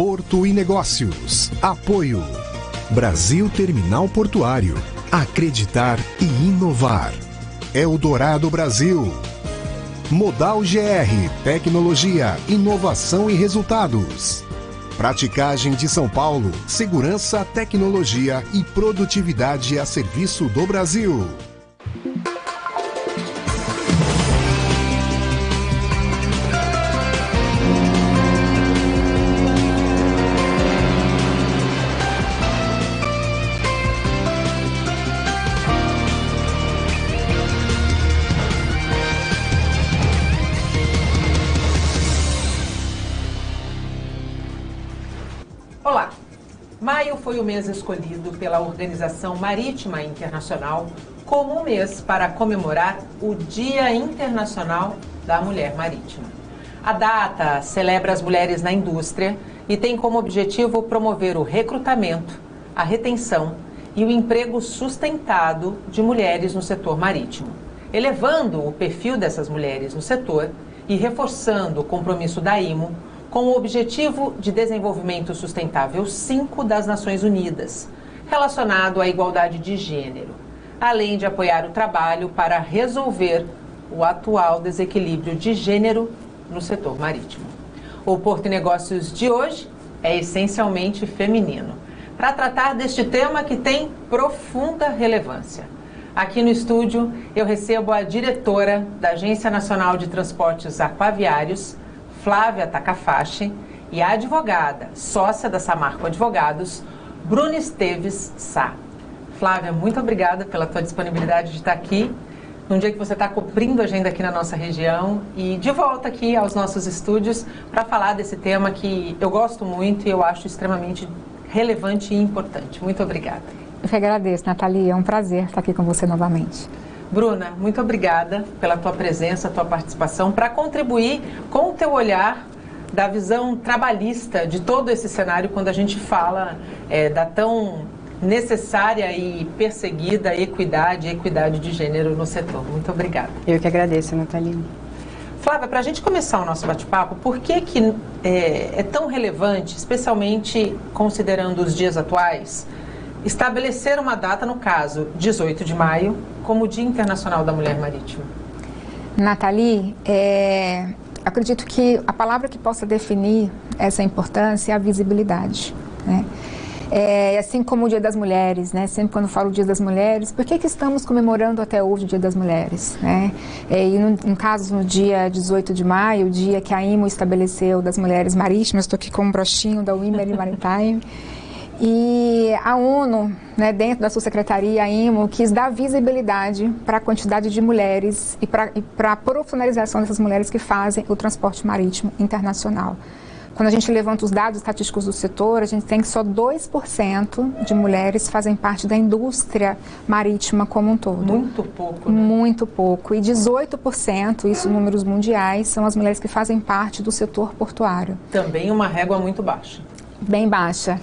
Porto e Negócios. Apoio. Brasil Terminal Portuário. Acreditar e inovar. Eldorado Brasil. Modal GR. Tecnologia, inovação e resultados. Praticagem de São Paulo. Segurança, tecnologia e produtividade a serviço do Brasil. Olá! Maio foi o mês escolhido pela Organização Marítima Internacional como um mês para comemorar o Dia Internacional da Mulher Marítima. A data celebra as mulheres na indústria e tem como objetivo promover o recrutamento, a retenção e o emprego sustentado de mulheres no setor marítimo, elevando o perfil dessas mulheres no setor e reforçando o compromisso da IMO com o Objetivo de Desenvolvimento Sustentável 5 das Nações Unidas, relacionado à igualdade de gênero, além de apoiar o trabalho para resolver o atual desequilíbrio de gênero no setor marítimo. O Porto e Negócios de hoje é essencialmente feminino, para tratar deste tema que tem profunda relevância. Aqui no estúdio eu recebo a diretora da Agência Nacional de Transportes Aquaviários, Flávia Takafashi, e a advogada, sócia da Samarco Advogados, Bruna Esteves Sá. Flávia, muito obrigada pela tua disponibilidade de estar aqui, num dia que você está cumprindo a agenda aqui na nossa região, e de volta aqui aos nossos estúdios para falar desse tema que eu gosto muito e eu acho extremamente relevante e importante. Muito obrigada. Eu que agradeço, Nathalie. É um prazer estar aqui com você novamente. Bruna, muito obrigada pela tua presença, tua participação, para contribuir com o teu olhar da visão trabalhista de todo esse cenário quando a gente fala da tão necessária e perseguida equidade de gênero no setor. Muito obrigada. Eu que agradeço, Nathalie. Flávia, para a gente começar o nosso bate-papo, por que é tão relevante, especialmente considerando os dias atuais, estabelecer uma data, no caso, 18 de maio, como Dia Internacional da Mulher Marítima? Nathalie, acredito que a palavra que possa definir essa importância é a visibilidade, né? Assim como o Dia das Mulheres, né? Sempre quando falo o Dia das Mulheres, por que estamos comemorando até hoje o Dia das Mulheres, né? E no caso, no dia 18 de maio, o dia que a IMO estabeleceu das mulheres marítimas, estou aqui com um brochinho da Women Maritime. E a ONU, né, dentro da sua secretaria, a IMO, quis dar visibilidade para a quantidade de mulheres e para a profissionalização dessas mulheres que fazem o transporte marítimo internacional. Quando a gente levanta os dados estatísticos do setor, a gente tem que só 2% de mulheres fazem parte da indústria marítima como um todo. Muito pouco, né? Muito pouco. E 18%, isso números mundiais, são as mulheres que fazem parte do setor portuário. Também uma régua muito baixa. Bem baixa.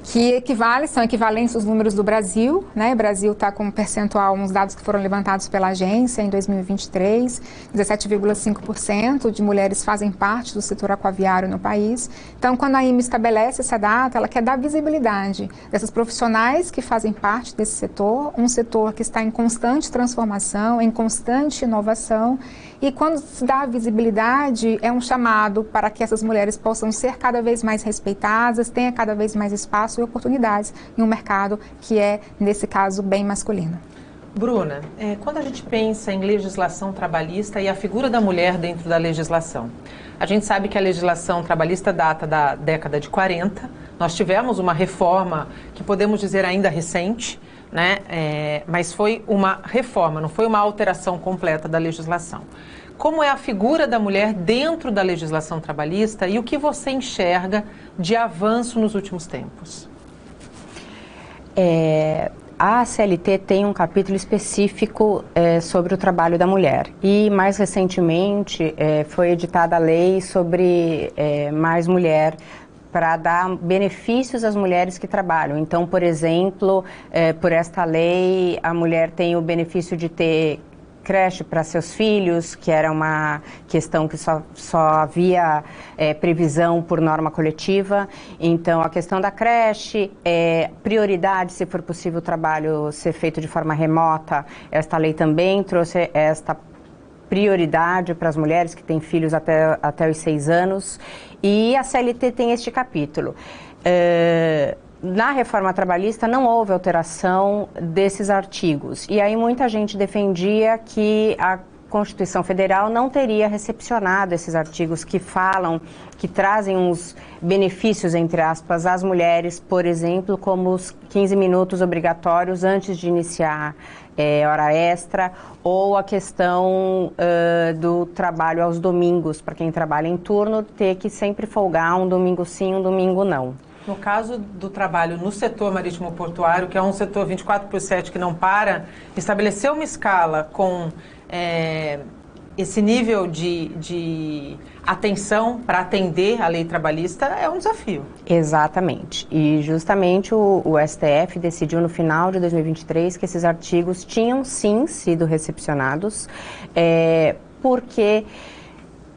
Que são equivalentes os números do Brasil, né? O Brasil está com um percentual, uns dados que foram levantados pela agência em 2023, 17,5% de mulheres fazem parte do setor aquaviário no país. Então, quando a IMO estabelece essa data, ela quer dar visibilidade dessas profissionais que fazem parte desse setor, um setor que está em constante transformação, em constante inovação. E quando se dá visibilidade, é um chamado para que essas mulheres possam ser cada vez mais respeitadas, tenha cada vez mais espaço e oportunidades em um mercado que é, nesse caso, bem masculino. Bruna, quando a gente pensa em legislação trabalhista e a figura da mulher dentro da legislação, a gente sabe que a legislação trabalhista data da década de 40, nós tivemos uma reforma que podemos dizer ainda recente, né? Mas foi uma reforma, não foi uma alteração completa da legislação. Como é a figura da mulher dentro da legislação trabalhista e o que você enxerga de avanço nos últimos tempos? A CLT tem um capítulo específico sobre o trabalho da mulher e, mais recentemente, foi editada a lei sobre mais mulher para dar benefícios às mulheres que trabalham. Então, por exemplo, por esta lei, a mulher tem o benefício de ter creche para seus filhos, que era uma questão que só havia previsão por norma coletiva. Então, a questão da creche, prioridade, se for possível, o trabalho ser feito de forma remota. Esta lei também trouxe esta prioridade para as mulheres que têm filhos até os 6 anos. E a CLT tem este capítulo. Na reforma trabalhista não houve alteração desses artigos. E aí muita gente defendia que a Constituição Federal não teria recepcionado esses artigos que falam, que trazem uns benefícios, entre aspas, às mulheres, por exemplo, como os 15 minutos obrigatórios antes de iniciar hora extra, ou a questão do trabalho aos domingos, para quem trabalha em turno, ter que sempre folgar um domingo sim, um domingo não. No caso do trabalho no setor marítimo portuário, que é um setor 24/7 que não para, estabelecer uma escala com esse nível de atenção para atender a lei trabalhista é um desafio. Exatamente. E justamente o STF decidiu no final de 2023 que esses artigos tinham sim sido recepcionados, porque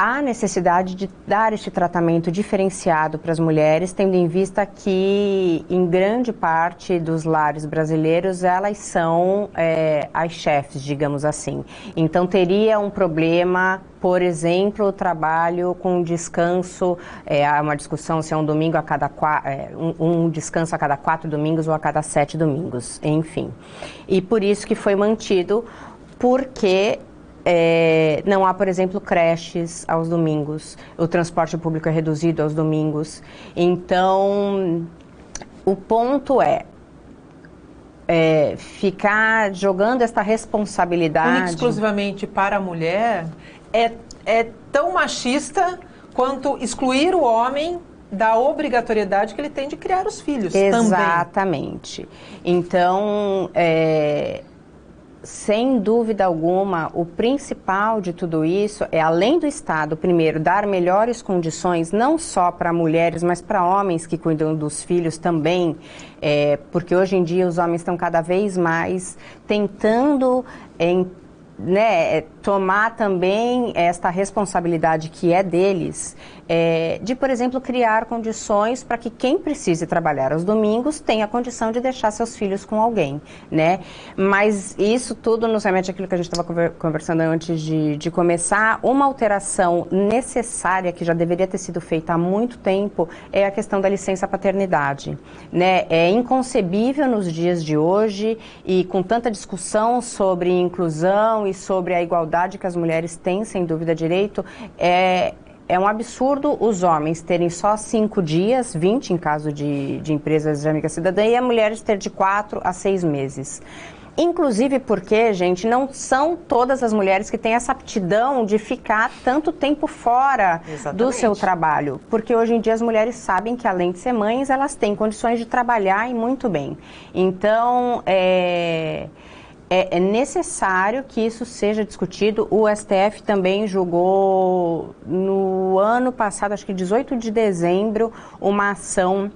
há necessidade de dar este tratamento diferenciado para as mulheres, tendo em vista que, em grande parte dos lares brasileiros, elas são as chefes, digamos assim. Então, teria um problema, por exemplo, o trabalho com descanso, há uma discussão se é um domingo a cada um descanso a cada 4 domingos ou a cada 7 domingos, enfim. E por isso que foi mantido, porque não há, por exemplo, creches aos domingos, o transporte público é reduzido aos domingos. Então, o ponto ficar jogando esta responsabilidade única e exclusivamente para a mulher é tão machista quanto excluir o homem da obrigatoriedade que ele tem de criar os filhos. Exatamente. Também. Então, sem dúvida alguma, o principal de tudo isso é, além do Estado, primeiro, dar melhores condições, não só para mulheres, mas para homens que cuidam dos filhos também, porque hoje em dia os homens estão cada vez mais tentando tomar também esta responsabilidade que é deles, de, por exemplo, criar condições para que quem precise trabalhar aos domingos tenha a condição de deixar seus filhos com alguém, né? Mas isso tudo nos remete àquilo que a gente estava conversando antes de começar. Uma alteração necessária que já deveria ter sido feita há muito tempo é a questão da licença paternidade, né? É inconcebível nos dias de hoje, e com tanta discussão sobre inclusão e sobre a igualdade que as mulheres têm, sem dúvida, direito, é um absurdo os homens terem só 5 dias, 20 em caso de empresas de amiga cidadã, e as mulheres ter de 4 a 6 meses. Inclusive porque, gente, não são todas as mulheres que têm essa aptidão de ficar tanto tempo fora do seu trabalho. Porque hoje em dia as mulheres sabem que, além de ser mães, elas têm condições de trabalhar e muito bem. Então, é necessário que isso seja discutido. O STF também julgou no ano passado, acho que 18 de dezembro, uma ação,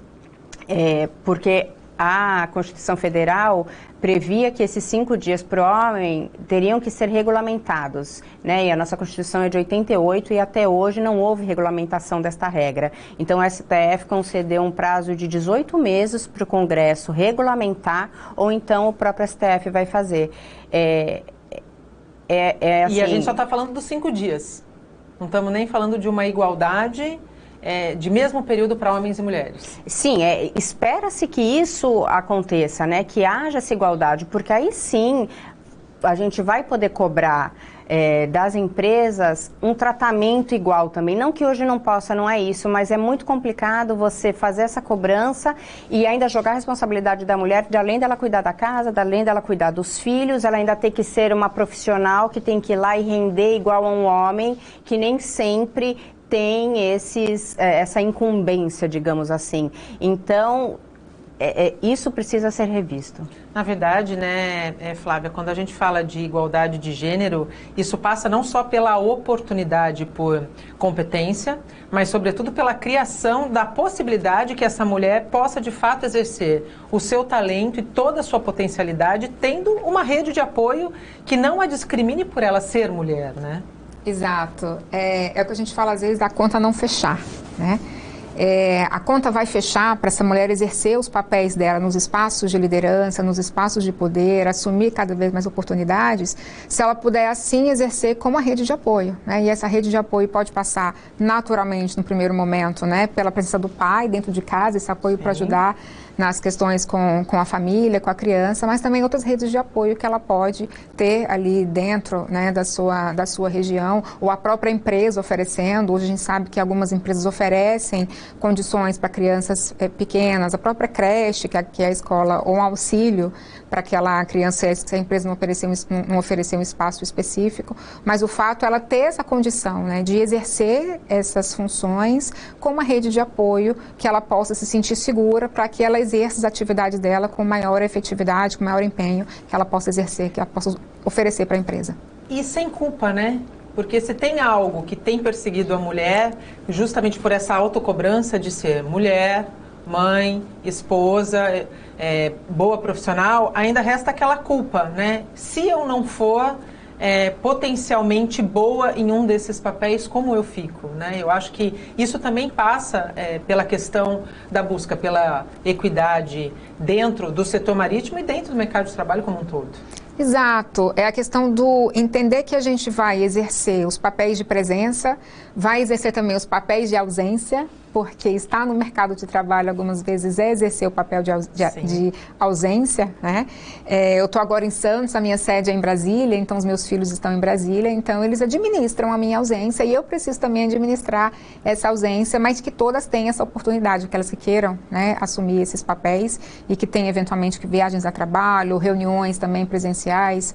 porque a Constituição Federal previa que esses 5 dias para o homem teriam que ser regulamentados, né? E a nossa Constituição é de 88 e até hoje não houve regulamentação desta regra. Então, o STF concedeu um prazo de 18 meses para o Congresso regulamentar, ou então o próprio STF vai fazer. Assim, e a gente só está falando dos 5 dias. Não estamos nem falando de uma igualdade de mesmo período para homens e mulheres. Sim, espera-se que isso aconteça, né? Que haja essa igualdade, porque aí sim a gente vai poder cobrar das empresas um tratamento igual também. Não que hoje não possa, não é isso, mas é muito complicado você fazer essa cobrança e ainda jogar a responsabilidade da mulher, de além dela cuidar da casa, de além dela cuidar dos filhos, ela ainda tem que ser uma profissional que tem que ir lá e render igual a um homem, que nem sempre tem essa incumbência, digamos assim. Então, isso precisa ser revisto. Na verdade, né, Flávia, quando a gente fala de igualdade de gênero, isso passa não só pela oportunidade por competência, mas sobretudo pela criação da possibilidade que essa mulher possa de fato exercer o seu talento e toda a sua potencialidade, tendo uma rede de apoio que não a discrimine por ela ser mulher, né? Exato. É o que a gente fala às vezes da conta não fechar, né? A conta vai fechar para essa mulher exercer os papéis dela nos espaços de liderança, nos espaços de poder, assumir cada vez mais oportunidades, se ela puder assim exercer como a rede de apoio, né? E essa rede de apoio pode passar naturalmente no primeiro momento, né, pela presença do pai dentro de casa, esse apoio para ajudar nas questões com a família, com a criança, mas também outras redes de apoio que ela pode ter ali dentro, né, da sua região, ou a própria empresa oferecendo. Hoje a gente sabe que algumas empresas oferecem condições para crianças pequenas, a própria creche, que é a escola, ou um auxílio para aquela criança, se a empresa não oferecer um espaço específico, mas o fato é ela ter essa condição, né, de exercer essas funções com uma rede de apoio que ela possa se sentir segura para que ela exerça as atividades dela com maior efetividade, com maior empenho, que ela possa exercer, que ela possa oferecer para a empresa. E sem culpa, né? Porque se tem algo que tem perseguido a mulher, justamente por essa autocobrança de ser mulher, mãe, esposa, boa profissional, ainda resta aquela culpa, né? Se eu não for potencialmente boa em um desses papéis, como eu fico, né? Eu acho que isso também passa pela questão da busca pela equidade dentro do setor marítimo e dentro do mercado de trabalho como um todo. Exato, é a questão do entender que a gente vai exercer os papéis de presença, vai exercer também os papéis de ausência, porque estar no mercado de trabalho algumas vezes é exercer o papel de ausência, né? Eu estou agora em Santos, a minha sede é em Brasília, então os meus filhos estão em Brasília, então eles administram a minha ausência e eu preciso também administrar essa ausência, mas que todas tenham essa oportunidade, aquelas que queiram, né, assumir esses papéis e que tenham eventualmente viagens a trabalho, reuniões também presenciais.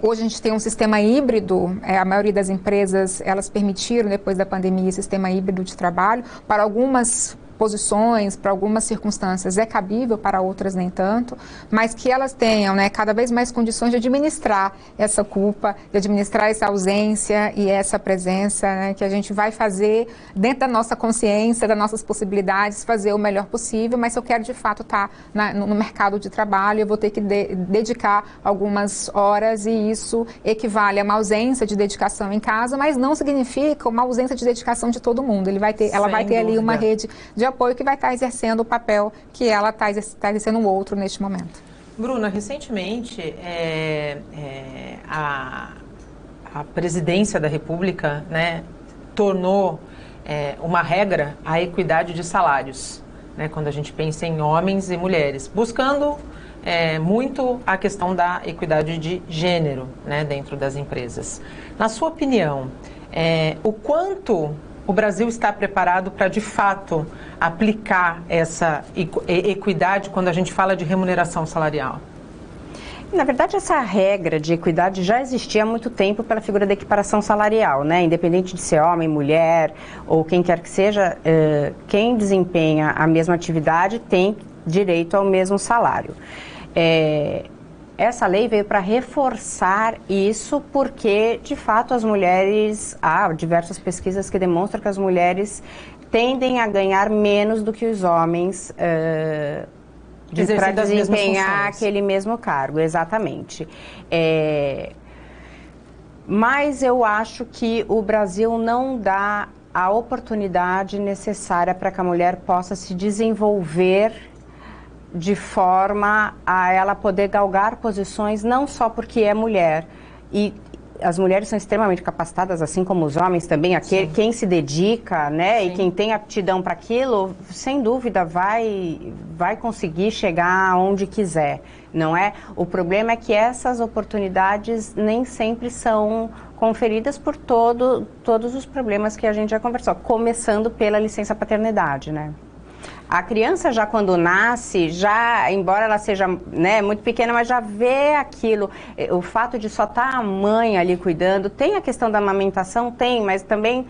Hoje a gente tem um sistema híbrido, a maioria das empresas, elas permitiram depois da pandemia sistema híbrido de trabalho para algumas posições, para algumas circunstâncias é cabível, para outras nem tanto, mas que elas tenham, né, cada vez mais condições de administrar essa culpa, de administrar essa ausência e essa presença, né, que a gente vai fazer dentro da nossa consciência, das nossas possibilidades, fazer o melhor possível, mas se eu quero de fato estar no mercado de trabalho, eu vou ter que dedicar algumas horas e isso equivale a uma ausência de dedicação em casa, mas não significa uma ausência de dedicação de todo mundo. Ela vai ter ali uma rede de apoio que vai estar exercendo o papel que ela está exercendo o outro neste momento. Bruna, recentemente a presidência da República, né, tornou uma regra a equidade de salários, né, quando a gente pensa em homens e mulheres, buscando muito a questão da equidade de gênero, né, dentro das empresas. Na sua opinião, o quanto o Brasil está preparado para, de fato, aplicar essa equidade quando a gente fala de remuneração salarial? Na verdade, essa regra de equidade já existia há muito tempo pela figura da equiparação salarial, né? Independente de ser homem, mulher ou quem quer que seja, quem desempenha a mesma atividade tem direito ao mesmo salário. Essa lei veio para reforçar isso porque, de fato, as mulheres... Há diversas pesquisas que demonstram que as mulheres tendem a ganhar menos do que os homens para desempenhar aquele mesmo cargo, exatamente. Mas eu acho que o Brasil não dá a oportunidade necessária para que a mulher possa se desenvolver de forma a ela poder galgar posições, não só porque é mulher, e as mulheres são extremamente capacitadas, assim como os homens também, quem se dedica, né, e quem tem aptidão para aquilo, sem dúvida vai conseguir chegar aonde quiser, não é? O problema é que essas oportunidades nem sempre são conferidas por todos os problemas que a gente já conversou, começando pela licença paternidade, né? A criança já quando nasce, já, embora ela seja, né, muito pequena, mas já vê aquilo. O fato de só estar a mãe ali cuidando, tem a questão da amamentação, tem, mas também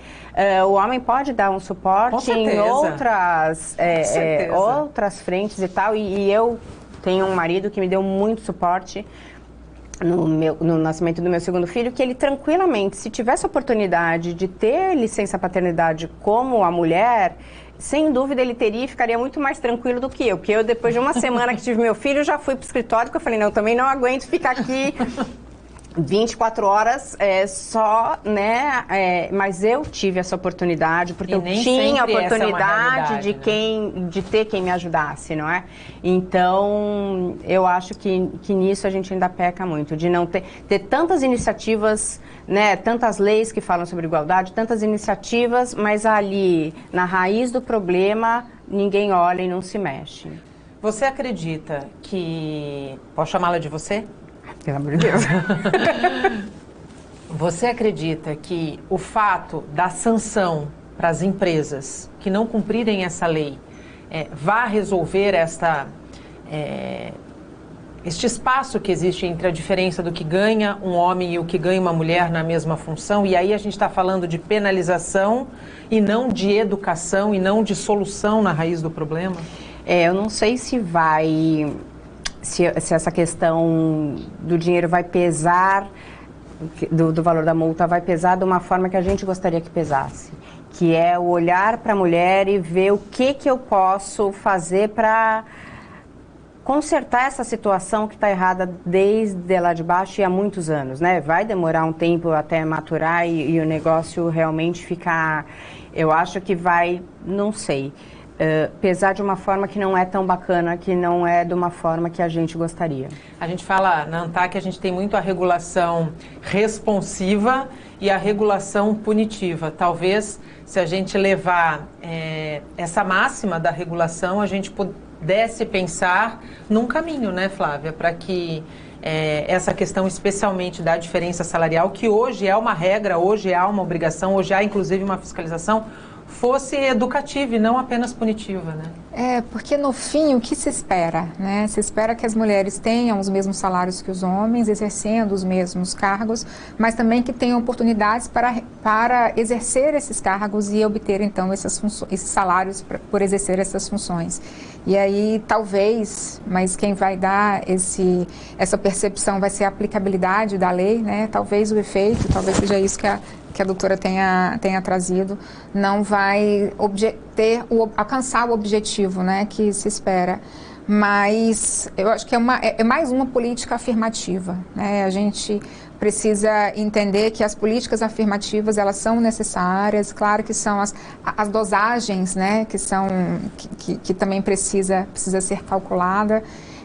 o homem pode dar um suporte em outras frentes e tal. E eu tenho um marido que me deu muito suporte no nascimento do meu segundo filho, que ele tranquilamente, se tivesse oportunidade de ter licença paternidade como a mulher, sem dúvida ele teria e ficaria muito mais tranquilo do que eu. Porque eu, depois de uma semana que tive meu filho, já fui pro escritório, porque eu falei, não, eu também não aguento ficar aqui 24 horas só, né? Mas eu tive essa oportunidade, porque eu tinha a oportunidade de ter quem me ajudasse, não é? Então, eu acho que nisso a gente ainda peca muito, de não ter tantas iniciativas, né? Tantas leis que falam sobre igualdade, tantas iniciativas, mas ali, na raiz do problema, ninguém olha e não se mexe. Você acredita que... Posso chamá-la de você? Pelo amor de Deus. Você acredita que o fato da sanção para as empresas que não cumprirem essa lei vá resolver este espaço que existe entre a diferença do que ganha um homem e o que ganha uma mulher na mesma função? E aí a gente está falando de penalização e não de educação e não de solução na raiz do problema? Eu não sei se vai... Se essa questão do dinheiro vai pesar, do valor da multa vai pesar de uma forma que a gente gostaria que pesasse, que é o olhar para a mulher e ver o que eu posso fazer para consertar essa situação que está errada desde lá de baixo e há muitos anos, né? Vai demorar um tempo até maturar e o negócio realmente ficar... Eu acho que vai, não sei... pesar de uma forma que não é tão bacana, que não é de uma forma que a gente gostaria. A gente fala na ANTAC, a gente tem muito a regulação responsiva e a regulação punitiva. Talvez, se a gente levar essa máxima da regulação, a gente pudesse pensar num caminho, né, Flávia, para que essa questão especialmente da diferença salarial, que hoje é uma regra, hoje há uma obrigação, hoje há inclusive uma fiscalização, fosse educativa e não apenas punitiva, né? Porque no fim o que se espera, né? Se espera que as mulheres tenham os mesmos salários que os homens, exercendo os mesmos cargos, mas também que tenham oportunidades para exercer esses cargos e obter então esses salários por exercer essas funções. E aí talvez, mas quem vai dar essa percepção vai ser a aplicabilidade da lei, né? Talvez o efeito, talvez seja isso que a doutora tenha trazido, não vai alcançar o objetivo, né, que se espera. Mas eu acho que é mais uma política afirmativa, né? A gente precisa entender que as políticas afirmativas, elas são necessárias, claro que são as dosagens, né, que também precisa ser calculada.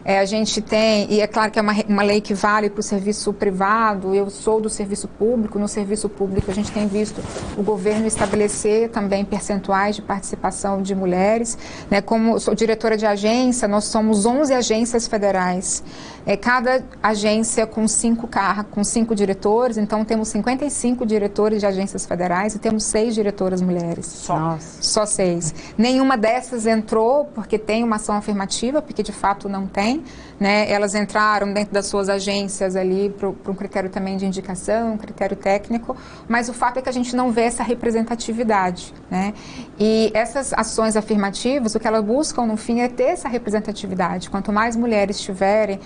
A gente tem, e é claro que é uma lei que vale para o serviço privado, eu sou do serviço público, no serviço público a gente tem visto o governo estabelecer também percentuais de participação de mulheres, né? Como sou diretora de agência, nós somos 11 agências federais, cada agência com 5 diretores, então temos 55 diretores de agências federais e temos 6 diretoras mulheres. Só 6. Nenhuma dessas entrou porque tem uma ação afirmativa, porque de fato não tem, né? Elas entraram dentro das suas agências ali para um critério também de indicação, um critério técnico, mas o fato é que a gente não vê essa representatividade, né? E essas ações afirmativas, o que elas buscam no fim é ter essa representatividade. Quanto mais mulheres estiverem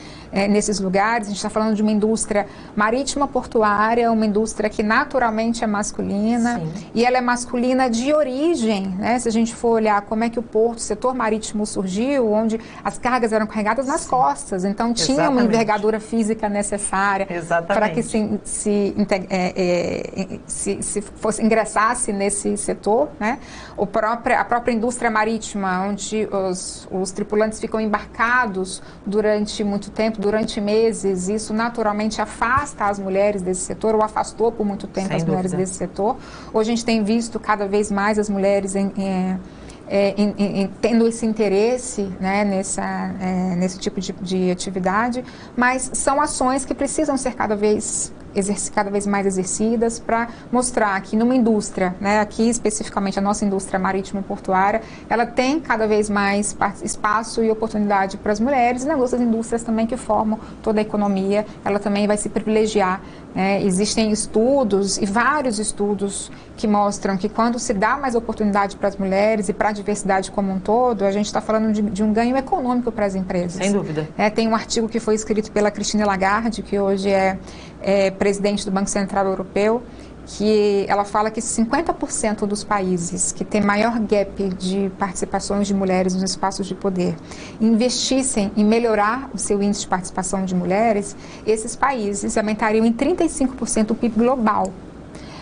nesses lugares, a gente está falando de uma indústria marítima portuária, uma indústria que naturalmente é masculina. Sim. E ela é masculina de origem, né? Se a gente for olhar como é que o setor marítimo surgiu, onde as cargas eram carregadas nas costas, então tinha uma envergadura física necessária para que se ingressasse nesse setor, né? A própria indústria marítima, onde os tripulantes ficam embarcados durante muito tempo, durante meses, isso naturalmente afasta as mulheres desse setor, ou afastou por muito tempo as mulheres desse setor. Hoje a gente tem visto cada vez mais as mulheres tendo esse interesse, né, nesse tipo de atividade, mas são ações que precisam ser cada vez cada vez mais exercidas para mostrar que numa indústria, né, aqui especificamente a nossa indústria marítimo portuária, ela tem cada vez mais espaço e oportunidade para as mulheres, e nas outras indústrias também que formam toda a economia, ela também vai se privilegiar. Existem estudos e vários estudos que mostram que quando se dá mais oportunidade para as mulheres e para a diversidade como um todo, a gente está falando de um ganho econômico para as empresas. Sem dúvida. Tem um artigo que foi escrito pela Christine Lagarde, que hoje é presidente do Banco Central Europeu, que ela fala que 50% dos países que têm maior gap de participações de mulheres nos espaços de poder investissem em melhorar o seu índice de participação de mulheres, esses países aumentariam em 35% o PIB global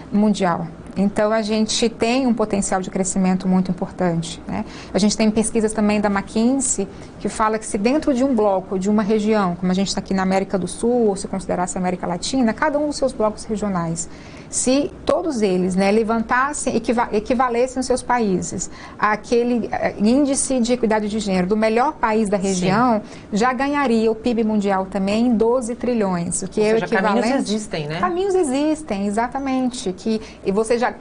mundial. Então, a gente tem um potencial de crescimento muito importante, né? A gente tem pesquisas também da McKinsey que fala que se dentro de um bloco, de uma região, como a gente está aqui na América do Sul, ou se considerasse a América Latina, cada um dos seus blocos regionais, se todos eles, né, levantassem, equivalessem os seus países àquele índice de equidade de gênero do melhor país da região, sim, já ganharia o PIB mundial também em 12 trilhões, o que é o equivalente... Caminhos existem, né? Caminhos existem, exatamente, e você já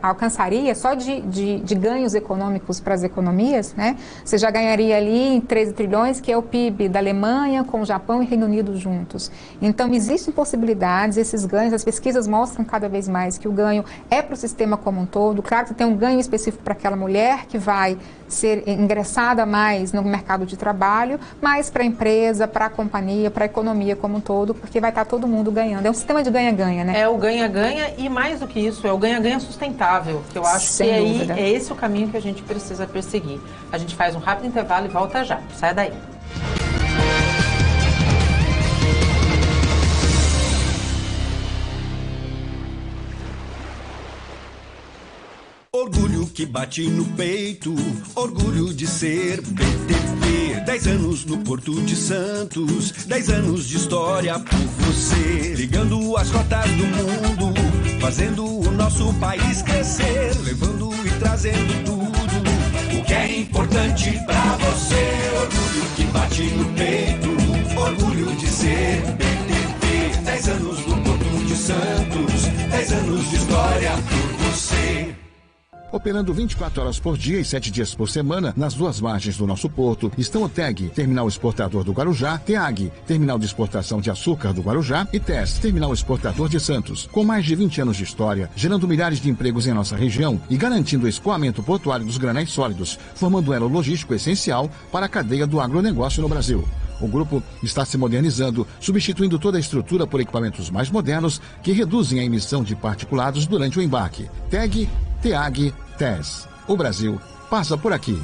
alcançaria só de ganhos econômicos para as economias, né? Você já ganharia ali em 13 trilhões, que é o PIB da Alemanha com o Japão e Reino Unido juntos. Então, existem possibilidades, esses ganhos, as pesquisas mostram cada vez mais que o ganho é para o sistema como um todo. Claro que tem um ganho específico para aquela mulher que vai ser ingressada mais no mercado de trabalho, mas para a empresa, para a companhia, para a economia como um todo, porque vai estar todo mundo ganhando. É um sistema de ganha-ganha, né? É o ganha-ganha e mais do que isso, é o ganha-ganha sustentável, que eu acho Sem que dúvida. É esse o caminho que a gente precisa perseguir. A gente faz um rápido intervalo e volta já. Sai daí. Orgulho que bate no peito, orgulho de ser BTP. 10 anos no Porto de Santos, 10 anos de história por você. Ligando as rotas do mundo, fazendo o nosso país crescer. Levando e trazendo tudo, o que é importante pra você. Orgulho que bate no peito, orgulho de ser BTP. 10 anos no Porto de Santos, 10 anos de história por você. Operando 24 horas por dia e 7 dias por semana, nas duas margens do nosso porto, estão o TEG, Terminal Exportador do Guarujá, TEAG, Terminal de Exportação de Açúcar do Guarujá, e TES, Terminal Exportador de Santos. Com mais de 20 anos de história, gerando milhares de empregos em nossa região e garantindo o escoamento portuário dos granéis sólidos, formando um elo logístico essencial para a cadeia do agronegócio no Brasil. O grupo está se modernizando, substituindo toda a estrutura por equipamentos mais modernos que reduzem a emissão de particulados durante o embarque. TEG, TEAG, TES. O Brasil passa por aqui.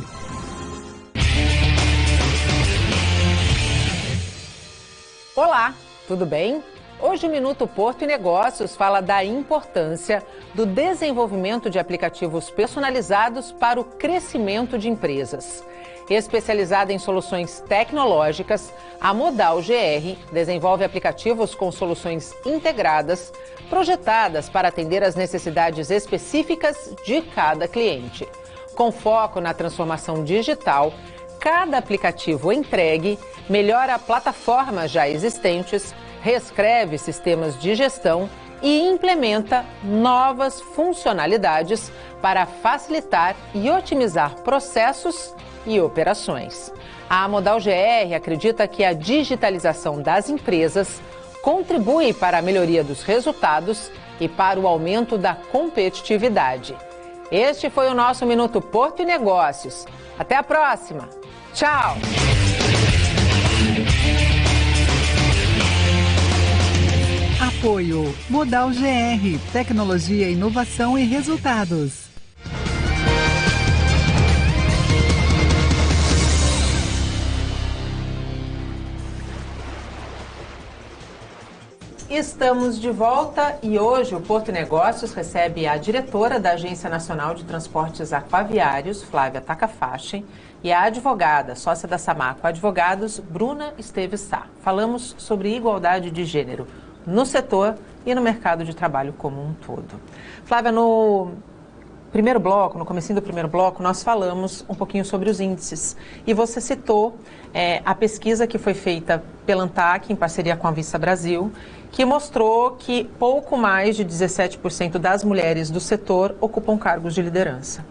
Olá, tudo bem? Hoje o Minuto Porto e Negócios fala da importância do desenvolvimento de aplicativos personalizados para o crescimento de empresas. Especializada em soluções tecnológicas, a Modal GR desenvolve aplicativos com soluções integradas, projetadas para atender às necessidades específicas de cada cliente. Com foco na transformação digital, cada aplicativo entregue melhora plataformas já existentes, reescreve sistemas de gestão e implementa novas funcionalidades para facilitar e otimizar processos e operações. A Modal GR acredita que a digitalização das empresas contribui para a melhoria dos resultados e para o aumento da competitividade. Este foi o nosso Minuto Porto e Negócios. Até a próxima. Tchau! Apoio Modal GR, tecnologia, inovação e resultados. Estamos de volta e hoje o Porto e Negócios recebe a diretora da Agência Nacional de Transportes Aquaviários, Flávia Takafashi, e a advogada, sócia da Samaco Advogados, Bruna Esteves Sá. Falamos sobre igualdade de gênero no setor e no mercado de trabalho como um todo. Flávia, no primeiro bloco, no comecinho do primeiro bloco, nós falamos um pouquinho sobre os índices. E você citou a pesquisa que foi feita pela ANTAC, em parceria com a Vista Brasil, que mostrou que pouco mais de 17% das mulheres do setor ocupam cargos de liderança.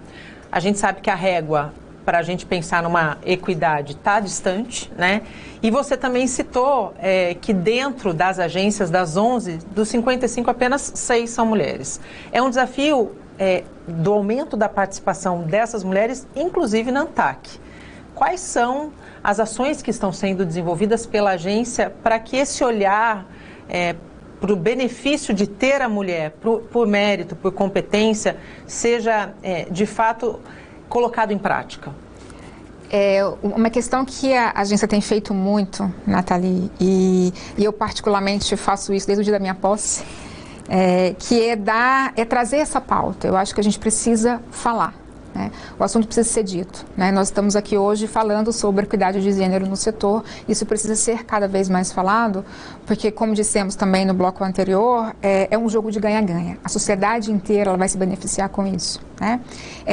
A gente sabe que a régua, para a gente pensar numa equidade, está distante, né? E você também citou que dentro das agências, das 11, dos 55, apenas 6 são mulheres. É um desafio do aumento da participação dessas mulheres, inclusive na ANTAC. Quais são as ações que estão sendo desenvolvidas pela agência para que esse olhar para o benefício de ter a mulher, por mérito, por competência, seja de fato colocado em prática? Uma questão que a agência tem feito muito, Nathalie, e eu particularmente faço isso desde o dia da minha posse, que é trazer essa pauta. Eu acho que a gente precisa falar, né? O assunto precisa ser dito, né? Nós estamos aqui hoje falando sobre equidade de gênero no setor. Isso precisa ser cada vez mais falado, porque, como dissemos também no bloco anterior, é um jogo de ganha-ganha. A sociedade inteira ela vai se beneficiar com isso, né?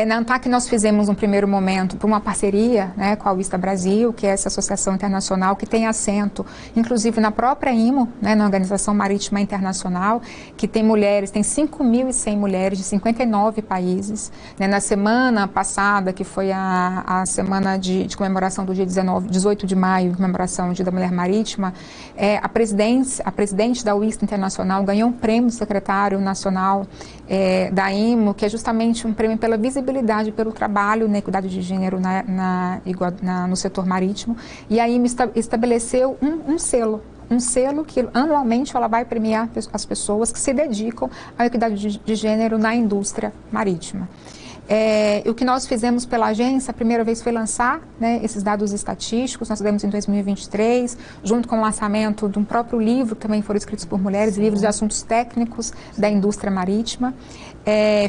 Na ANTAC nós fizemos um primeiro momento por uma parceria, né, com a Vista Brasil, que é essa associação internacional que tem assento, inclusive na própria IMO, né, na Organização Marítima Internacional, que tem mulheres, tem 5.100 mulheres de 59 países, né? Na semana passada, que foi a semana de comemoração do dia 18 de maio, comemoração do Dia da Mulher Marítima, a presidente da WISTA Internacional ganhou um prêmio do secretário nacional da IMO, que é justamente um prêmio pela visibilidade, pelo trabalho na equidade de gênero no setor marítimo. E a IMO estabeleceu um selo que anualmente ela vai premiar as pessoas que se dedicam à equidade de gênero na indústria marítima. O que nós fizemos pela agência, a primeira vez foi lançar, né, esses dados estatísticos. Nós fizemos em 2023, junto com o lançamento de um próprio livro, que também foram escritos por mulheres, livros de assuntos técnicos da indústria marítima.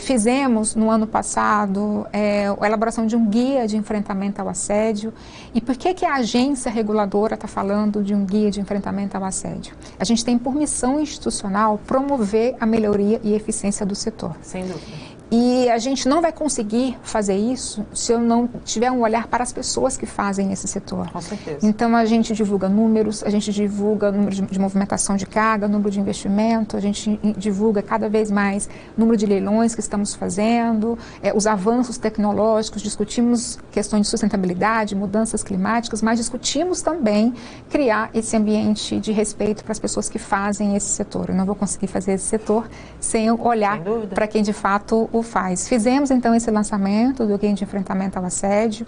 Fizemos, no ano passado, a elaboração de um guia de enfrentamento ao assédio. E por que a agência reguladora está falando de um guia de enfrentamento ao assédio? A gente tem por missão institucional promover a melhoria e eficiência do setor. Sem dúvida. E a gente não vai conseguir fazer isso se eu não tiver um olhar para as pessoas que fazem esse setor. Com certeza. Então, a gente divulga números, a gente divulga número de movimentação de carga, número de investimento, a gente divulga cada vez mais número de leilões que estamos fazendo, os avanços tecnológicos, discutimos questões de sustentabilidade, mudanças climáticas, mas discutimos também criar esse ambiente de respeito para as pessoas que fazem esse setor. Eu não vou conseguir fazer esse setor sem olhar para quem de fato o faz. Fizemos então esse lançamento do Guia de Enfrentamento ao Assédio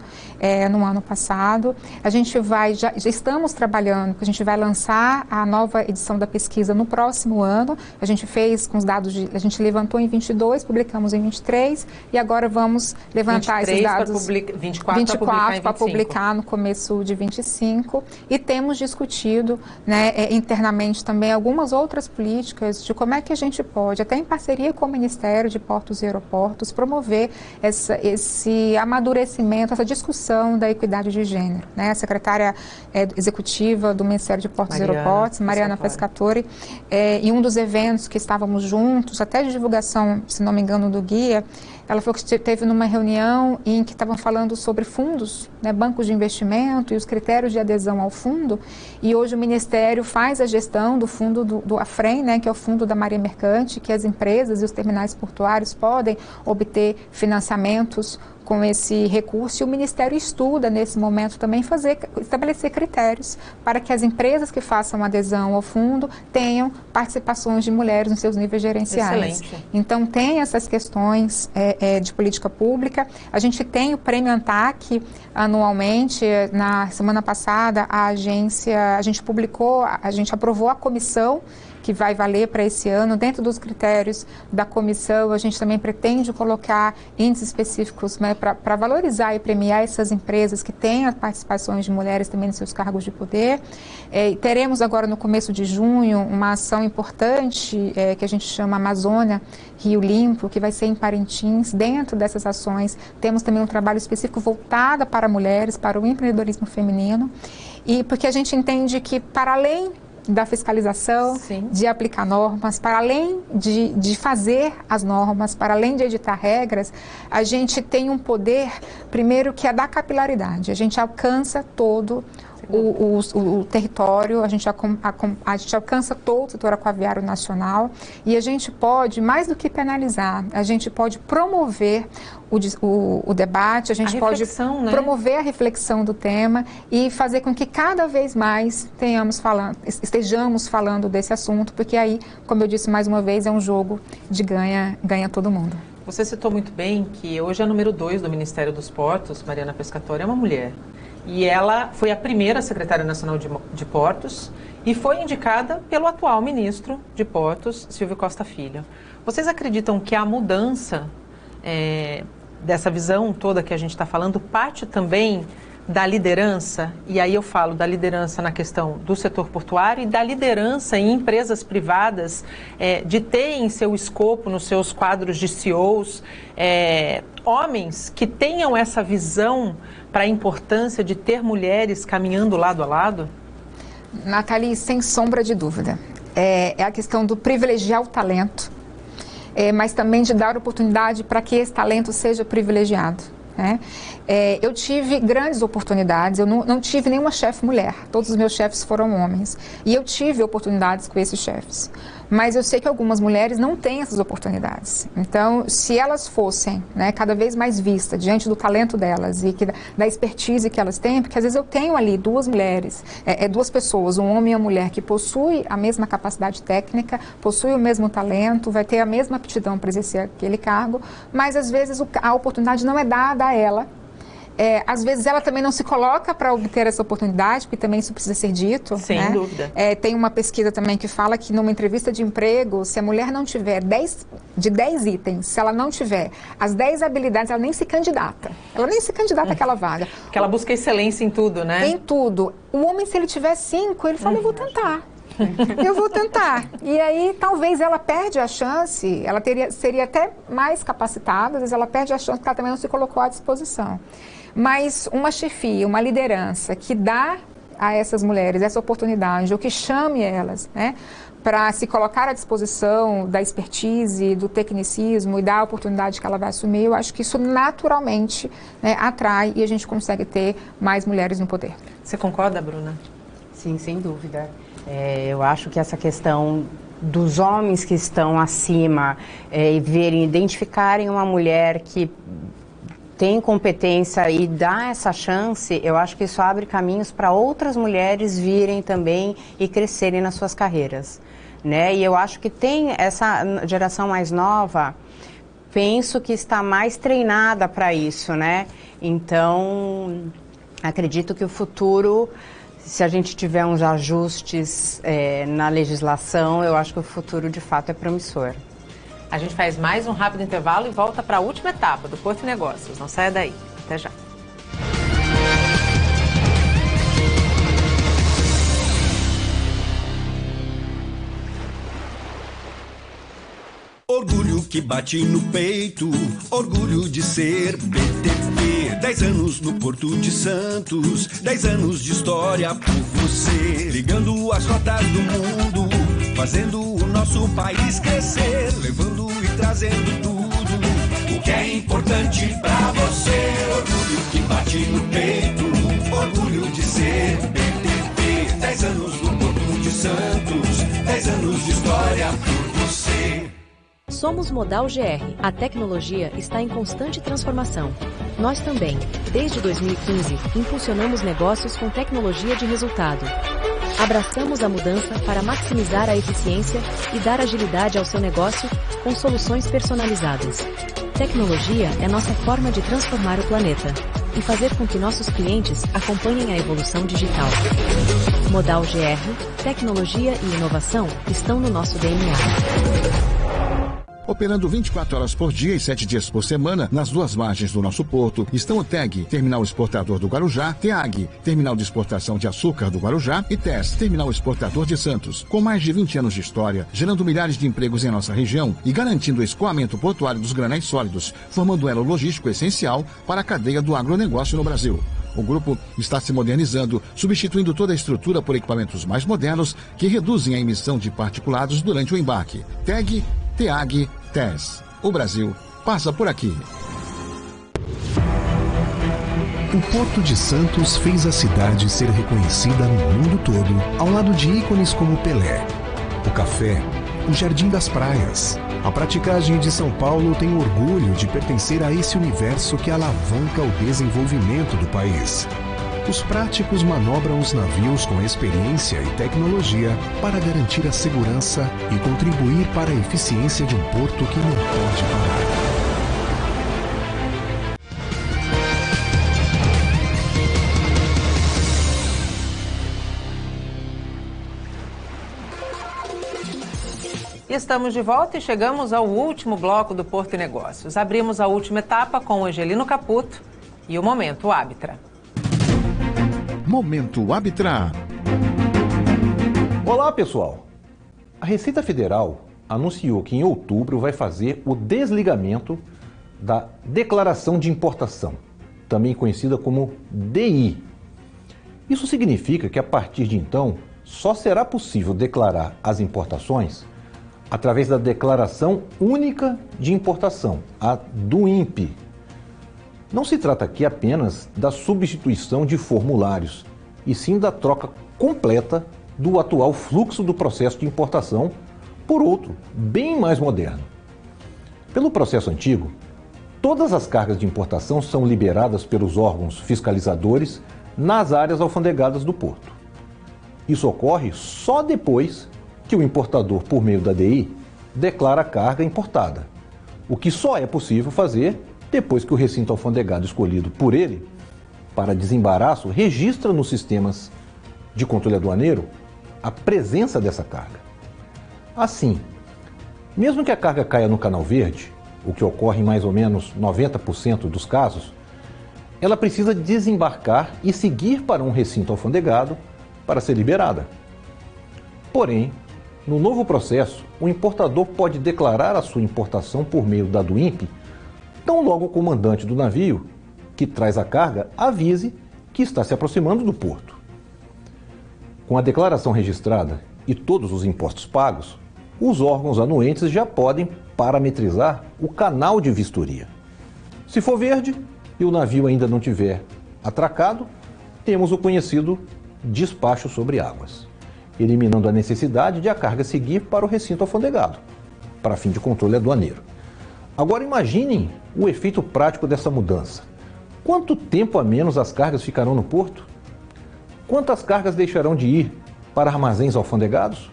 no ano passado. A gente já estamos trabalhando, a gente vai lançar a nova edição da pesquisa no próximo ano. A gente fez com os dados, a gente levantou em 22, publicamos em 23 e agora vamos levantar esses dados 24 para publicar no começo de 25 e temos discutido, né, internamente também algumas outras políticas de como é que a gente pode, até em parceria com o Ministério de Portos e Aeroportos, promover esse amadurecimento, essa discussão da equidade de gênero, né? A secretária executiva do Ministério de Portos e Aeroportos, Mariana Pescatori, em um dos eventos que estávamos juntos, até de divulgação, se não me engano, do guia, ela falou que teve numa reunião em que estavam falando sobre fundos, né, bancos de investimento e os critérios de adesão ao fundo, e hoje o Ministério faz a gestão do fundo do AFREM, né, que é o fundo da Marinha Mercante, que as empresas e os terminais portuários podem obter financiamentos com esse recurso, e o Ministério estuda nesse momento também estabelecer critérios para que as empresas que façam adesão ao fundo tenham participações de mulheres nos seus níveis gerenciais. Excelente. Então tem essas questões de política pública. A gente tem o Prêmio ANTAC anualmente. Na semana passada a gente aprovou a comissão que vai valer para esse ano. Dentro dos critérios da comissão, a gente também pretende colocar índices específicos, né, para valorizar e premiar essas empresas que têm as participações de mulheres também nos seus cargos de poder. Teremos agora, no começo de junho, uma ação importante que a gente chama Amazônia Rio Limpo, que vai ser em Parintins. Dentro dessas ações, temos também um trabalho específico voltado para mulheres, para o empreendedorismo feminino, e porque a gente entende que, para além da fiscalização, Sim. de aplicar normas, para além de fazer as normas, para além de editar regras, a gente tem um poder, primeiro, que é da capilaridade. A gente alcança todo o território, a gente alcança todo o setor aquaviário nacional e a gente pode, mais do que penalizar, a gente pode promover o debate, a gente pode promover a reflexão do tema e fazer com que cada vez mais estejamos falando desse assunto, porque aí, como eu disse mais uma vez, é um jogo de ganha todo mundo. Você citou muito bem que hoje a número 2 do Ministério dos Portos, Mariana Pescatore, é uma mulher. E ela foi a primeira secretária nacional de Portos e foi indicada pelo atual ministro de Portos, Silvio Costa Filho. Vocês acreditam que a mudança dessa visão toda que a gente está falando parte também da liderança? E aí eu falo da liderança na questão do setor portuário e da liderança em empresas privadas, de ter em seu escopo, nos seus quadros de CEOs, homens que tenham essa visão para a importância de ter mulheres caminhando lado a lado? Nathalie, sem sombra de dúvida. É a questão do privilegiar o talento, mas também de dar oportunidade para que esse talento seja privilegiado. Eu tive grandes oportunidades, eu não tive nenhuma chefe mulher, todos os meus chefes foram homens, e eu tive oportunidades com esses chefes, mas eu sei que algumas mulheres não têm essas oportunidades. Então, se elas fossem cada vez mais vistas diante do talento delas e da expertise que elas têm, porque às vezes eu tenho ali duas mulheres, duas pessoas, um homem e uma mulher que possuem a mesma capacidade técnica, possuem o mesmo talento, vai ter a mesma aptidão para exercer aquele cargo, mas às vezes a oportunidade não é dada a ela. Às vezes ela também não se coloca para obter essa oportunidade, porque também isso precisa ser dito. Sem dúvida. Tem uma pesquisa também que fala que numa entrevista de emprego, se a mulher não tiver 10 itens, se ela não tiver as 10 habilidades, ela nem se candidata. Ela nem se candidata àquela vaga. Porque ela busca excelência em tudo, né? Em tudo. O homem, se ele tiver 5, ele fala, eu vou tentar. Eu vou tentar. E aí, talvez ela perde a chance, ela seria até mais capacitada, às vezes ela perde a chance porque ela também não se colocou à disposição. Mas uma chefia, uma liderança que dá a essas mulheres essa oportunidade, ou que chame elas, para se colocar à disposição da expertise, do tecnicismo e da oportunidade que ela vai assumir, eu acho que isso naturalmente atrai e a gente consegue ter mais mulheres no poder. Você concorda, Bruna? Sim, sem dúvida. Eu acho que essa questão dos homens que estão acima identificarem uma mulher que tem competência e dá essa chance, eu acho que isso abre caminhos para outras mulheres virem também e crescerem nas suas carreiras, E eu acho que tem essa geração mais nova, penso que está mais treinada para isso, Então, acredito que o futuro, se a gente tiver uns ajustes na legislação, eu acho que o futuro de fato é promissor. A gente faz mais um rápido intervalo e volta para a última etapa do Porto e Negócios. Não saia daí. Até já. Orgulho que bate no peito, orgulho de ser BTP. 10 anos no Porto de Santos, 10 anos de história por você. Ligando as rotas do mundo, fazendo o nosso país crescer, levando e trazendo tudo o que é importante pra você. Orgulho que bate no peito, orgulho de ser BTP. 10 anos no Porto de Santos, 10 anos de história por você. Somos Modal GR. A tecnologia está em constante transformação. Nós também, desde 2015, impulsionamos negócios com tecnologia de resultado. Abraçamos a mudança para maximizar a eficiência e dar agilidade ao seu negócio com soluções personalizadas. Tecnologia é nossa forma de transformar o planeta e fazer com que nossos clientes acompanhem a evolução digital. Modal GR, tecnologia e inovação estão no nosso DNA. Operando 24 horas por dia e 7 dias por semana, nas duas margens do nosso porto, estão o TEG, Terminal Exportador do Guarujá, TEAG, Terminal de Exportação de Açúcar do Guarujá e TES, Terminal Exportador de Santos. Com mais de 20 anos de história, gerando milhares de empregos em nossa região e garantindo o escoamento portuário dos granéis sólidos, formando um elo logístico essencial para a cadeia do agronegócio no Brasil. O grupo está se modernizando, substituindo toda a estrutura por equipamentos mais modernos que reduzem a emissão de particulados durante o embarque. TEG, TEAG, TES. O Brasil passa por aqui. O Porto de Santos fez a cidade ser reconhecida no mundo todo, ao lado de ícones como Pelé, o café, o Jardim das Praias. A praticagem de São Paulo tem orgulho de pertencer a esse universo que alavanca o desenvolvimento do país. Os práticos manobram os navios com experiência e tecnologia para garantir a segurança e contribuir para a eficiência de um porto que não pode parar. Estamos de volta e chegamos ao último bloco do Porto e Negócios. Abrimos a última etapa com o Angelino Caputo e o Momento Ábitra. Momento Ábitra. Olá, pessoal! A Receita Federal anunciou que em outubro vai fazer o desligamento da Declaração de Importação, também conhecida como DI. Isso significa que a partir de então só será possível declarar as importações através da Declaração Única de Importação, a DUIMP. Não se trata aqui apenas da substituição de formulários, e sim da troca completa do atual fluxo do processo de importação por outro, bem mais moderno. Pelo processo antigo, todas as cargas de importação são liberadas pelos órgãos fiscalizadores nas áreas alfandegadas do porto. Isso ocorre só depois que o importador, por meio da DI, declara a carga importada, o que só é possível fazer depois que o recinto alfandegado escolhido por ele para desembaraço registra nos sistemas de controle aduaneiro a presença dessa carga. Assim, mesmo que a carga caia no canal verde, o que ocorre em mais ou menos 90% dos casos, ela precisa desembarcar e seguir para um recinto alfandegado para ser liberada. Porém, no novo processo, o importador pode declarar a sua importação por meio da DUIMP, tão logo o comandante do navio, que traz a carga, avise que está se aproximando do porto. Com a declaração registrada e todos os impostos pagos, os órgãos anuentes já podem parametrizar o canal de vistoria. Se for verde e o navio ainda não tiver atracado, temos o conhecido despacho sobre águas, eliminando a necessidade de a carga seguir para o recinto alfandegado, para fim de controle aduaneiro. Agora imaginem o efeito prático dessa mudança. Quanto tempo a menos as cargas ficarão no porto? Quantas cargas deixarão de ir para armazéns alfandegados?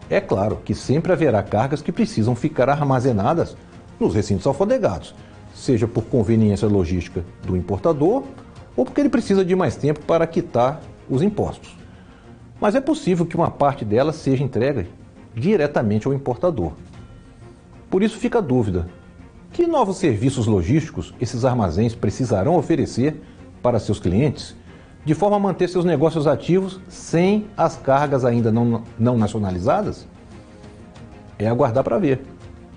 É claro que sempre haverá cargas que precisam ficar armazenadas nos recintos alfandegados, seja por conveniência logística do importador ou porque ele precisa de mais tempo para quitar os impostos. Mas é possível que uma parte delas seja entregue diretamente ao importador. Por isso fica a dúvida: que novos serviços logísticos esses armazéns precisarão oferecer para seus clientes, de forma a manter seus negócios ativos sem as cargas ainda não nacionalizadas? É aguardar para ver.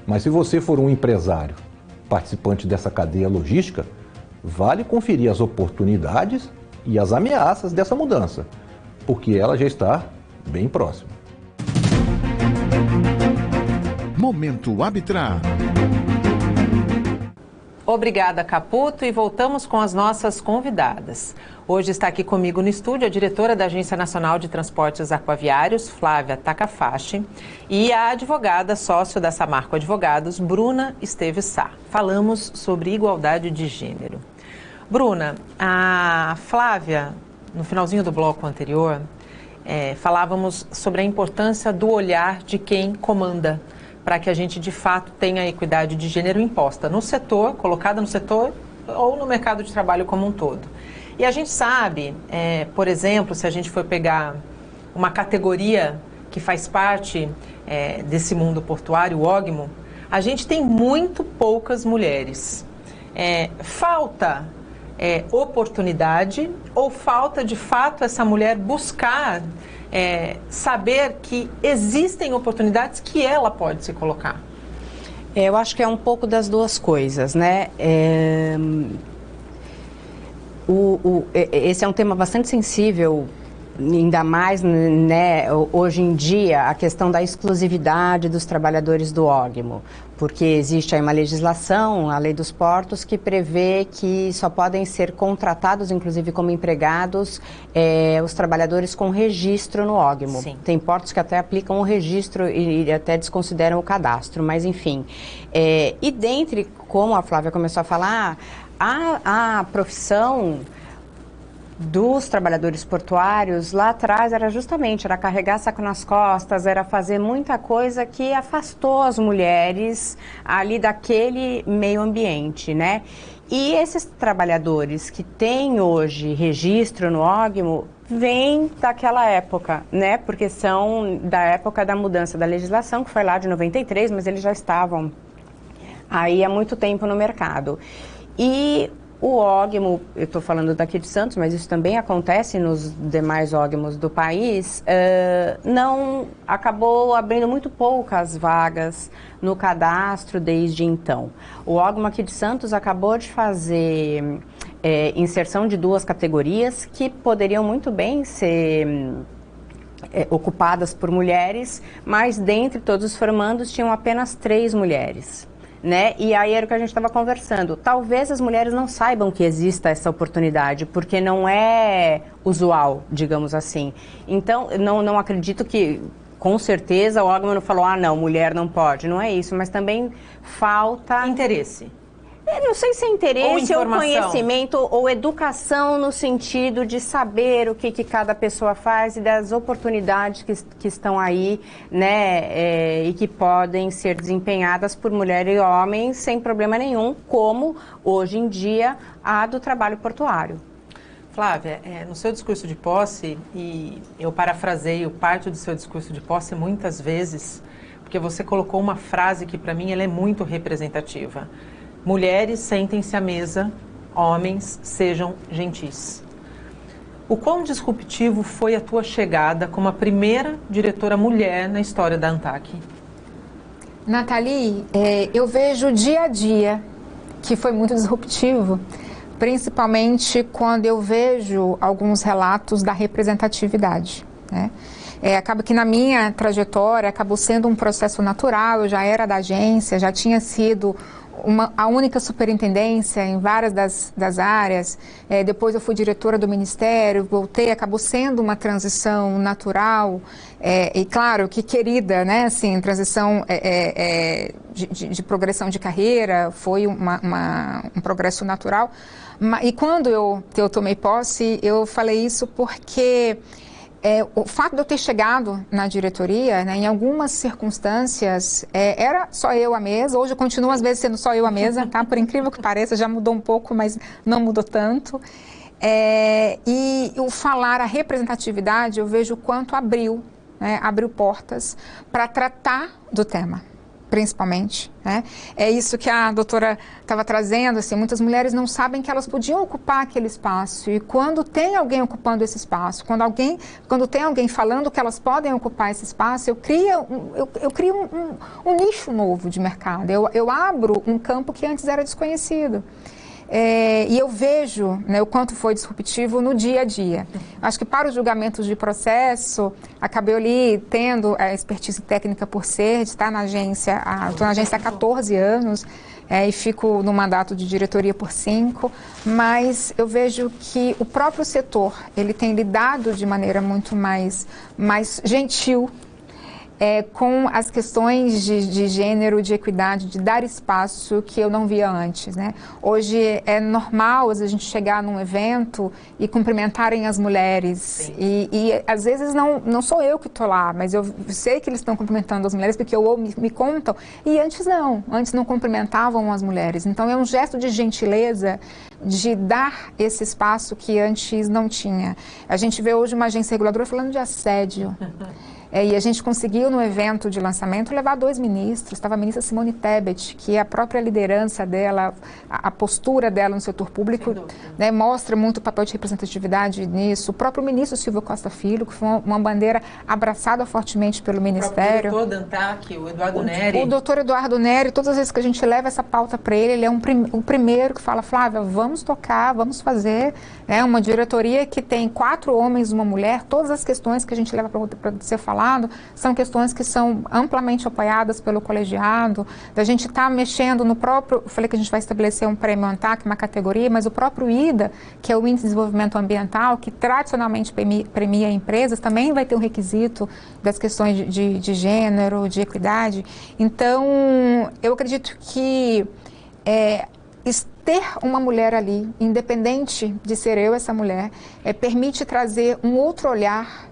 Mas se você for um empresário participante dessa cadeia logística, vale conferir as oportunidades e as ameaças dessa mudança, porque ela já está bem próxima. Momento Ábitra. Obrigada, Caputo, e voltamos com as nossas convidadas. Hoje está aqui comigo no estúdio a diretora da Agência Nacional de Transportes Aquaviários, Flávia Takahashi, e a advogada sócio da Samarco Advogados, Bruna Esteves Sá. Falamos sobre igualdade de gênero. Bruna, a Flávia, no finalzinho do bloco anterior, falávamos sobre a importância do olhar de quem comanda, para que a gente, de fato, tenha a equidade de gênero imposta no setor, colocada no setor ou no mercado de trabalho como um todo. E a gente sabe, por exemplo, se a gente for pegar uma categoria que faz parte desse mundo portuário, o OGMO, a gente tem muito poucas mulheres. Falta oportunidade ou falta, de fato, essa mulher buscar saber que existem oportunidades que ela pode se colocar? Eu acho que é um pouco das duas coisas, né? Esse é um tema bastante sensível, ainda mais, né, hoje em dia, a questão da exclusividade dos trabalhadores do ógimo, porque existe aí uma legislação, a Lei dos Portos, que prevê que só podem ser contratados, inclusive como empregados, os trabalhadores com registro no ógimo. Sim. Tem portos que até aplicam o registro e até desconsideram o cadastro, mas enfim. E dentre, como a Flávia começou a falar, a profissão dos trabalhadores portuários, lá atrás era carregar saco nas costas, era fazer muita coisa que afastou as mulheres ali daquele meio ambiente, né? E esses trabalhadores que têm hoje registro no ógimo, vêm daquela época, né? Porque são da época da mudança da legislação, que foi lá de 93, mas eles já estavam aí há muito tempo no mercado. E o ógimo, eu estou falando daqui de Santos, mas isso também acontece nos demais ógimos do país, não acabou abrindo muito poucas vagas no cadastro desde então. O ógimo aqui de Santos acabou de fazer inserção de 2 categorias que poderiam muito bem ser ocupadas por mulheres, mas dentre todos os formandos tinham apenas 3 mulheres. Né? E aí era o que a gente estava conversando. Talvez as mulheres não saibam que exista essa oportunidade, porque não é usual, digamos assim. Então, não acredito que, com certeza, o ógimo não falou, não, mulher não pode. Não é isso, mas também falta interesse. Eu não sei se é interesse ou conhecimento ou educação no sentido de saber o que cada pessoa faz e das oportunidades que estão aí, né, e que podem ser desempenhadas por mulher e homem sem problema nenhum, como hoje em dia a do trabalho portuário. Flávia, no seu discurso de posse, e eu parafraseio parte do seu discurso de posse muitas vezes, porque você colocou uma frase que para mim ela é muito representativa. Mulheres sentem-se à mesa, homens sejam gentis. O quão disruptivo foi a tua chegada como a primeira diretora mulher na história da ANTAC? Nathalie, eu vejo dia a dia que foi muito disruptivo, principalmente quando eu vejo alguns relatos da representatividade, né? Acaba que na minha trajetória acabou sendo um processo natural, eu já era da agência, já tinha sido a única superintendência em várias das áreas, depois eu fui diretora do Ministério, voltei, acabou sendo uma transição natural, e claro que querida, né, assim, transição de progressão de carreira, foi um progresso natural, e quando eu tomei posse, eu falei isso porque o fato de eu ter chegado na diretoria, né, em algumas circunstâncias, era só eu à mesa. Hoje continua às vezes sendo só eu à mesa, tá? Por incrível que pareça, já mudou um pouco, mas não mudou tanto. E o falar a representatividade, eu vejo o quanto abriu, né, abriu portas para tratar do tema, principalmente, né? É isso que a doutora estava trazendo, assim, muitas mulheres não sabem que elas podiam ocupar aquele espaço, e quando tem alguém ocupando esse espaço, quando tem alguém falando que elas podem ocupar esse espaço, eu crio um nicho novo de mercado, eu abro um campo que antes era desconhecido. E eu vejo, né, o quanto foi disruptivo no dia a dia. Acho que para os julgamentos de processo, acabei ali tendo a expertise técnica por ser, de estar na agência, estou na agência há 14 anos, e fico no mandato de diretoria por 5, mas eu vejo que o próprio setor, ele tem lidado de maneira muito mais gentil, com as questões de gênero, de equidade, de dar espaço que eu não via antes, né? Hoje é normal a gente chegar num evento e cumprimentarem as mulheres, e às vezes não sou eu que estou lá, mas eu sei que eles estão cumprimentando as mulheres porque me contam, e antes não cumprimentavam as mulheres. Então é um gesto de gentileza de dar esse espaço que antes não tinha. A gente vê hoje uma agência reguladora falando de assédio. E a gente conseguiu, no evento de lançamento, levar 2 ministros. Estava a ministra Simone Tebet, que a própria liderança dela, a postura dela no setor público, né, mostra muito o papel de representatividade nisso. O próprio ministro Silvio Costa Filho, que foi uma bandeira abraçada fortemente pelo Ministério. O doutor Dantac, o Eduardo Neri. O doutor Eduardo Neri, todas as vezes que a gente leva essa pauta para ele é o primeiro que fala, Flávia, vamos tocar, vamos fazer, né, uma diretoria que tem 4 homens e uma mulher. Todas as questões que a gente leva para ser falado são questões que são amplamente apoiadas pelo colegiado, da gente estar mexendo no próprio, eu falei que a gente vai estabelecer um prêmio ANTAC, uma categoria, mas o próprio IDA, que é o Índice de Desenvolvimento Ambiental, que tradicionalmente premia empresas, também vai ter um requisito das questões de gênero, de equidade. Então, eu acredito que ter uma mulher ali, independente de ser eu essa mulher, permite trazer um outro olhar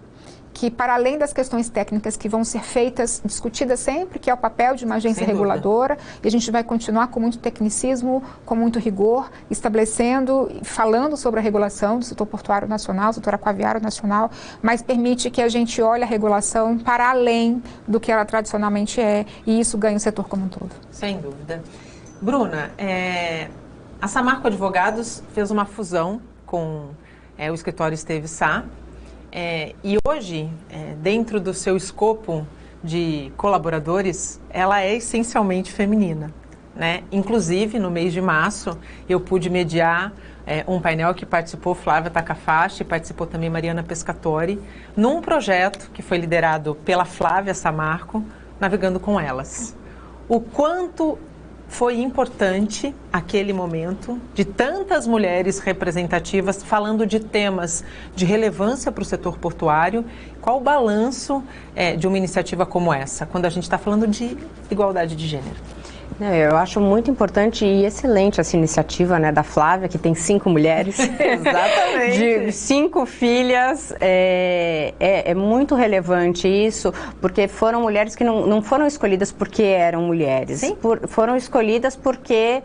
que, para além das questões técnicas que vão ser feitas, discutidas sempre, que é o papel de uma agência reguladora, e a gente vai continuar com muito tecnicismo, com muito rigor, estabelecendo, falando sobre a regulação do setor portuário nacional, do setor aquaviário nacional, mas permite que a gente olhe a regulação para além do que ela tradicionalmente é, e isso ganha o setor como um todo. Sem dúvida. Bruna, a Samarco Advogados fez uma fusão com o escritório Esteves Sá, e hoje, dentro do seu escopo de colaboradores, ela é essencialmente feminina, né? Inclusive, no mês de março, eu pude mediar um painel que participou Flávia Takafashi, participou também Mariana Pescatori, num projeto que foi liderado pela Flávia Samarco, Navegando com Elas. O quanto foi importante aquele momento de tantas mulheres representativas falando de temas de relevância para o setor portuário. Qual o balanço de uma iniciativa como essa, quando a gente está falando de igualdade de gênero? Eu acho muito importante e excelente essa iniciativa, né, da Flávia, que tem 5 mulheres. Exatamente. De 5 filhas. É muito relevante isso, porque foram mulheres que não foram escolhidas porque eram mulheres. Sim. Foram escolhidas porque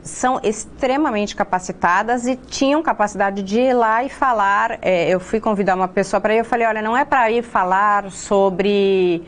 são extremamente capacitadas e tinham capacidade de ir lá e falar. Eu fui convidar uma pessoa para ir, eu falei, olha, não é para ir falar sobre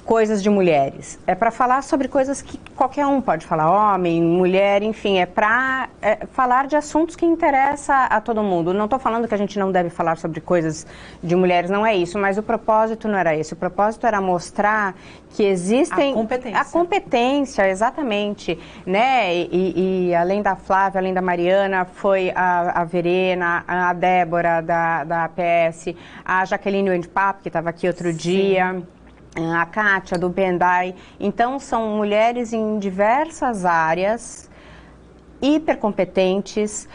coisas de mulheres, é para falar sobre coisas que qualquer um pode falar, homem, mulher, enfim, é para falar de assuntos que interessam a todo mundo. Não estou falando que a gente não deve falar sobre coisas de mulheres, não é isso, mas o propósito não era esse, o propósito era mostrar que existem... A competência, exatamente, né, e além da Flávia, além da Mariana, foi a Verena, a Débora da APS, a Jaqueline Wendpap, que estava aqui outro dia, a Kátia, do Bendai. Então, são mulheres em diversas áreas, hipercompetentes.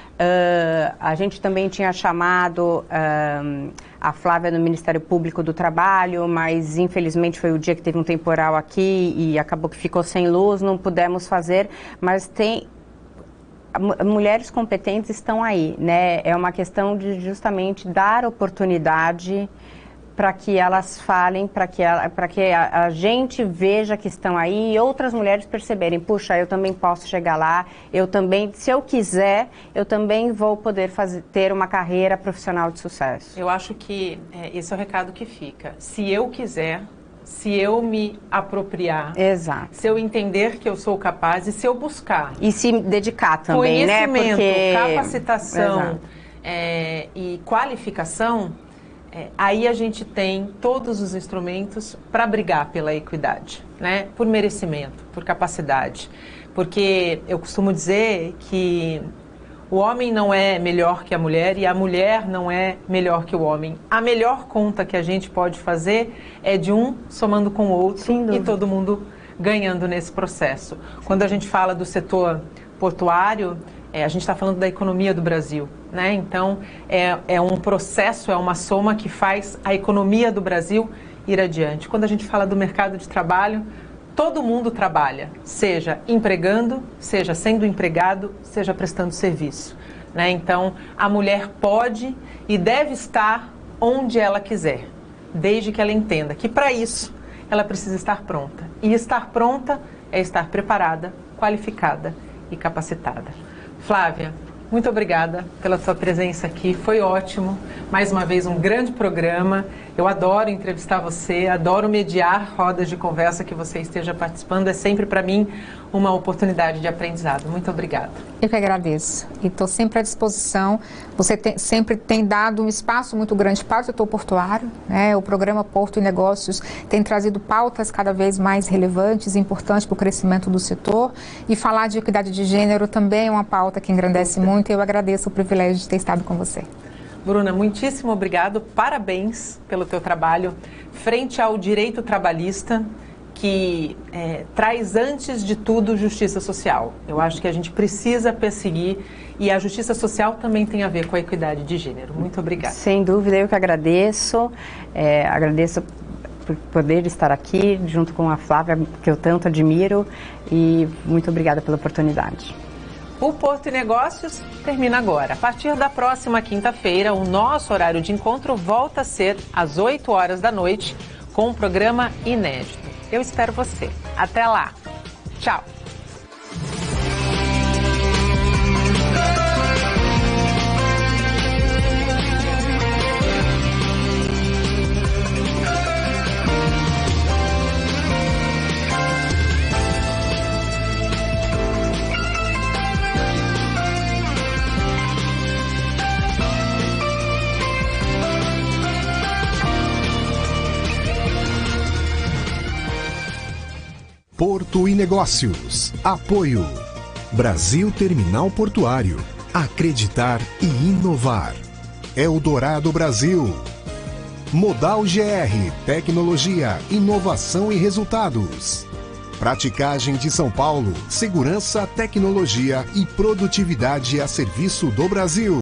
A gente também tinha chamado a Flávia no Ministério Público do Trabalho, mas infelizmente foi o dia que teve um temporal aqui e acabou que ficou sem luz, não pudemos fazer, mas tem... Mulheres competentes estão aí, né? É uma questão de justamente dar oportunidade para que elas falem, para que a gente veja que estão aí e outras mulheres perceberem, puxa, eu também posso chegar lá, eu também, se eu quiser, eu também vou poder ter uma carreira profissional de sucesso. Eu acho que esse é o recado que fica. Se eu quiser, se eu me apropriar, exato, se eu entender que eu sou capaz e se eu buscar. E se dedicar também, né? Conhecimento, capacitação e qualificação, aí a gente tem todos os instrumentos para brigar pela equidade, né? Por merecimento, por capacidade. Porque eu costumo dizer que o homem não é melhor que a mulher e a mulher não é melhor que o homem. A melhor conta que a gente pode fazer é de um somando com o outro e todo mundo ganhando nesse processo. Quando a gente fala do setor portuário, a gente está falando da economia do Brasil, né? Então, é um processo, é uma soma que faz a economia do Brasil ir adiante. Quando a gente fala do mercado de trabalho, todo mundo trabalha, seja empregando, seja sendo empregado, seja prestando serviço, né? Então, a mulher pode e deve estar onde ela quiser, desde que ela entenda que, para isso, ela precisa estar pronta. E estar pronta é estar preparada, qualificada e capacitada. Flávia, muito obrigada pela sua presença aqui, foi ótimo. Mais uma vez, um grande programa. Eu adoro entrevistar você, adoro mediar rodas de conversa, que você esteja participando. É sempre, para mim, uma oportunidade de aprendizado. Muito obrigada. Eu que agradeço. E estou sempre à disposição. Você sempre tem dado um espaço muito grande para o setor portuário, né? O programa Porto e Negócios tem trazido pautas cada vez mais relevantes e importantes para o crescimento do setor. E falar de equidade de gênero também é uma pauta que engrandece muito. E eu agradeço o privilégio de ter estado com você. Bruna, muitíssimo obrigado, parabéns pelo teu trabalho frente ao direito trabalhista, que traz antes de tudo justiça social. Eu acho que a gente precisa perseguir, e a justiça social também tem a ver com a equidade de gênero. Muito obrigada. Sem dúvida, eu que agradeço, agradeço por poder estar aqui junto com a Flávia, que eu tanto admiro, e muito obrigada pela oportunidade. O Porto e Negócios termina agora. A partir da próxima quinta-feira, o nosso horário de encontro volta a ser às 8 horas da noite, com um programa inédito. Eu espero você. Até lá. Tchau. Porto e Negócios. Apoio. Brasil Terminal Portuário. Acreditar e inovar. Eldorado Brasil. Modal GR. Tecnologia, inovação e resultados. Praticagem de São Paulo. Segurança, tecnologia e produtividade a serviço do Brasil.